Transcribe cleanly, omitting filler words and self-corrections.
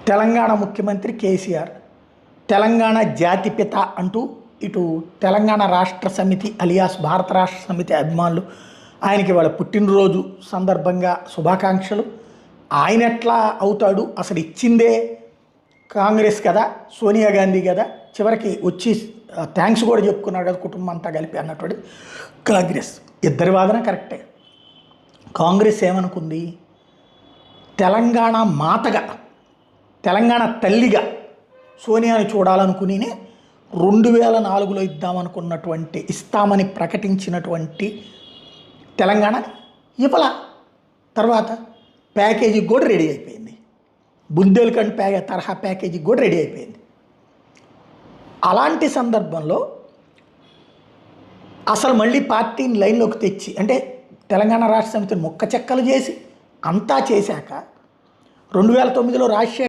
తెలంగాణ ముఖ్యమంత్రి కేసీఆర్ తెలంగాణ జాతిపిత అంటూ ఇటు తెలంగాణ రాష్ట్ర సమితి అలియాస్ భారత రాష్ట్ర సమితి అభిమానులు ఆయనకి వాళ్ళ పుట్టినరోజు సందర్భంగా శుభాకాంక్షలు. ఆయన ఎట్లా అవుతాడు, అసలు ఇచ్చిందే కాంగ్రెస్ కదా, సోనియా గాంధీ కదా, చివరికి వచ్చి థ్యాంక్స్ కూడా చెప్పుకున్నారు కదా కుటుంబం అంతా కలిపి అన్నటువంటి కాంగ్రెస్. ఇద్దరి వాదన కరెక్టే. కాంగ్రెస్ ఏమనుకుంది, తెలంగాణ మాతగా తెలంగాణ తల్లిగా సోనియాని చూడాలనుకుని 2004లో ఇస్తామని ప్రకటించినటువంటి తెలంగాణ ఇవ్వాల. తర్వాత ప్యాకేజీ కూడా రెడీ అయిపోయింది, బుందేల్ఖండ్ తరహా ప్యాకేజీ కూడా రెడీ అయిపోయింది. అలాంటి సందర్భంలో అసలు మళ్ళీ పార్టీని లైన్లోకి తెచ్చి, అంటే తెలంగాణ రాష్ట్ర సమితిని ముక్క చెక్కలు చేసి అంతా చేశాక 2009లో రాజశేఖర్